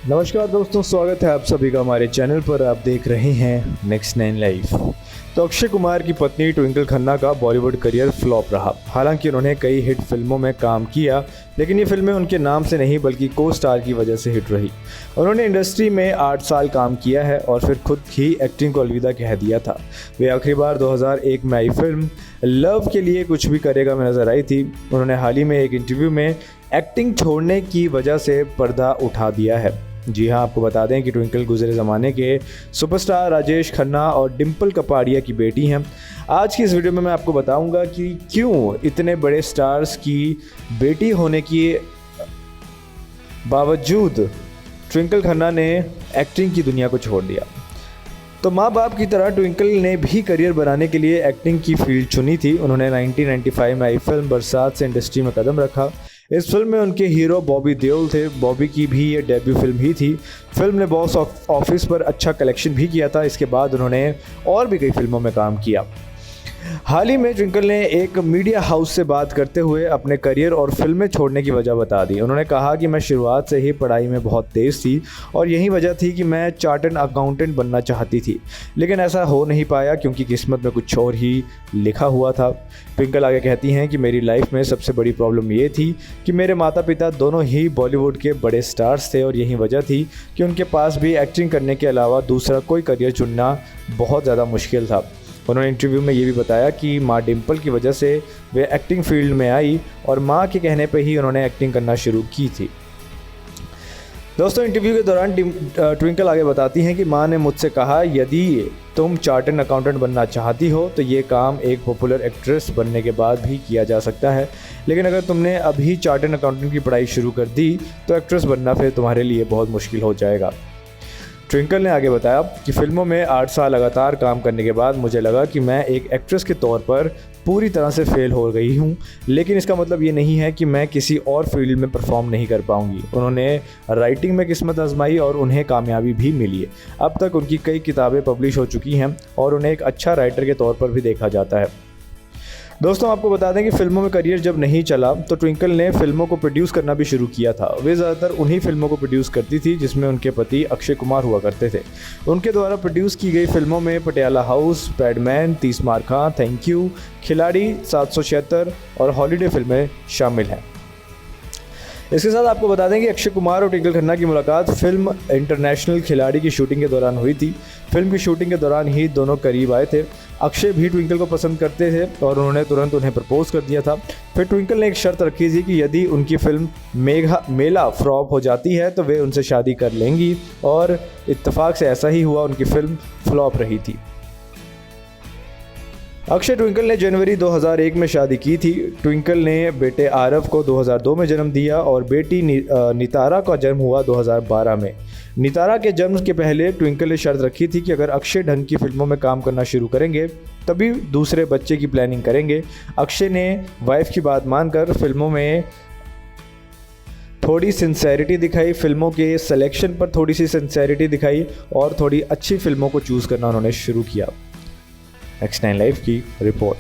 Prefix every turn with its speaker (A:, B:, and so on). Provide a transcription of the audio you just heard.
A: नमस्कार दोस्तों, स्वागत है आप सभी का हमारे चैनल पर। आप देख रहे हैं नेक्स्ट 9 लाइफ। तो अक्षय कुमार की पत्नी ट्विंकल खन्ना का बॉलीवुड करियर फ्लॉप रहा। हालांकि उन्होंने कई हिट फिल्मों में काम किया, लेकिन ये फिल्में उनके नाम से नहीं बल्कि को स्टार की वजह से हिट रही। उन्होंने इंडस्ट्री में 8 साल काम किया है और फिर खुद ही एक्टिंग को अलविदा कह दिया था। वे आखिरी बार 2001 में आई फिल्म लव के लिए कुछ भी करेगा में नजर आई थी। उन्होंने हाल ही में एक इंटरव्यू में एक्टिंग छोड़ने की वजह से पर्दा उठा दिया है। जी हाँ, आपको बता दें कि ट्विंकल गुजरे ज़माने के सुपरस्टार राजेश खन्ना और डिम्पल कपाड़िया की बेटी हैं। आज की इस वीडियो में मैं आपको बताऊंगा कि क्यों इतने बड़े स्टार्स की बेटी होने के बावजूद ट्विंकल खन्ना ने एक्टिंग की दुनिया को छोड़ दिया। तो माँ बाप की तरह ट्विंकल ने भी करियर बनाने के लिए एक्टिंग की फील्ड चुनी थी। उन्होंने 1995 में आई फिल्म बरसात से इंडस्ट्री में कदम रखा। इस फिल्म में उनके हीरो बॉबी देओल थे। बॉबी की भी ये डेब्यू फिल्म ही थी। फिल्म ने बॉक्स ऑफिस पर अच्छा कलेक्शन भी किया था। इसके बाद उन्होंने और भी कई फिल्मों में काम किया। हाल ही में ट्विंकल ने एक मीडिया हाउस से बात करते हुए अपने करियर और फिल्में छोड़ने की वजह बता दी। उन्होंने कहा कि मैं शुरुआत से ही पढ़ाई में बहुत तेज़ थी और यही वजह थी कि मैं चार्टर्ड अकाउंटेंट बनना चाहती थी, लेकिन ऐसा हो नहीं पाया क्योंकि किस्मत में कुछ और ही लिखा हुआ था। ट्विंकल आगे कहती हैं कि मेरी लाइफ में सबसे बड़ी प्रॉब्लम ये थी कि मेरे माता पिता दोनों ही बॉलीवुड के बड़े स्टार्स थे और यही वजह थी कि उनके पास भी एक्टिंग करने के अलावा दूसरा कोई करियर चुनना बहुत ज़्यादा मुश्किल था। उन्होंने इंटरव्यू में ये भी बताया कि माँ डिम्पल की वजह से वे एक्टिंग फील्ड में आई और माँ के कहने पे ही उन्होंने एक्टिंग करना शुरू की थी। दोस्तों, इंटरव्यू के दौरान ट्विंकल आगे बताती हैं कि माँ ने मुझसे कहा, यदि तुम चार्टर्ड अकाउंटेंट बनना चाहती हो तो ये काम एक पॉपुलर एक्ट्रेस बनने के बाद भी किया जा सकता है, लेकिन अगर तुमने अभी चार्टर्ड अकाउंटेंट की पढ़ाई शुरू कर दी तो एक्ट्रेस बनना फिर तुम्हारे लिए बहुत मुश्किल हो जाएगा। ट्विंकल ने आगे बताया कि फिल्मों में 8 साल लगातार काम करने के बाद मुझे लगा कि मैं एक एक्ट्रेस के तौर पर पूरी तरह से फेल हो गई हूँ, लेकिन इसका मतलब ये नहीं है कि मैं किसी और फील्ड में परफॉर्म नहीं कर पाऊँगी। उन्होंने राइटिंग में किस्मत आजमाई और उन्हें कामयाबी भी मिली है। अब तक उनकी कई किताबें पब्लिश हो चुकी हैं और उन्हें एक अच्छा राइटर के तौर पर भी देखा जाता है। दोस्तों, आपको बता दें कि फिल्मों में करियर जब नहीं चला तो ट्विंकल ने फिल्मों को प्रोड्यूस करना भी शुरू किया था। वे ज़्यादातर उन्हीं फिल्मों को प्रोड्यूस करती थी जिसमें उनके पति अक्षय कुमार हुआ करते थे। उनके द्वारा प्रोड्यूस की गई फिल्मों में पटियाला हाउस, पैडमैन, 30 मार खां, थैंक यू, खिलाड़ी, 776 और हॉलीडे फिल्में शामिल हैं। इसके साथ आपको बता दें कि अक्षय कुमार और ट्विंकल खन्ना की मुलाकात फिल्म इंटरनेशनल खिलाड़ी की शूटिंग के दौरान हुई थी। फिल्म की शूटिंग के दौरान ही दोनों करीब आए थे। अक्षय भी ट्विंकल को पसंद करते थे और उन्होंने तुरंत उन्हें प्रपोज कर दिया था। फिर ट्विंकल ने एक शर्त रखी थी कि यदि उनकी फिल्म मेला फ्लॉप हो जाती है तो वे उनसे शादी कर लेंगी, और इत्तेफाक से ऐसा ही हुआ। उनकी फिल्म फ्लॉप रही थी। अक्षय ट्विंकल ने जनवरी 2001 में शादी की थी। ट्विंकल ने बेटे आरव को 2002 में जन्म दिया और बेटी नितारा का जन्म हुआ 2012 में। नितारा के जन्म के पहले ट्विंकल ने शर्त रखी थी कि अगर अक्षय ढंग की फिल्मों में काम करना शुरू करेंगे तभी दूसरे बच्चे की प्लानिंग करेंगे। अक्षय ने वाइफ की बात मानकर फिल्मों में थोड़ी सिंसेरिटी दिखाई, फिल्मों के सिलेक्शन पर थोड़ी सी सिंसेरिटी दिखाई और थोड़ी अच्छी फिल्मों को चूज़ करना उन्होंने शुरू किया। नेक्स्ट 9 लाइफ की रिपोर्ट।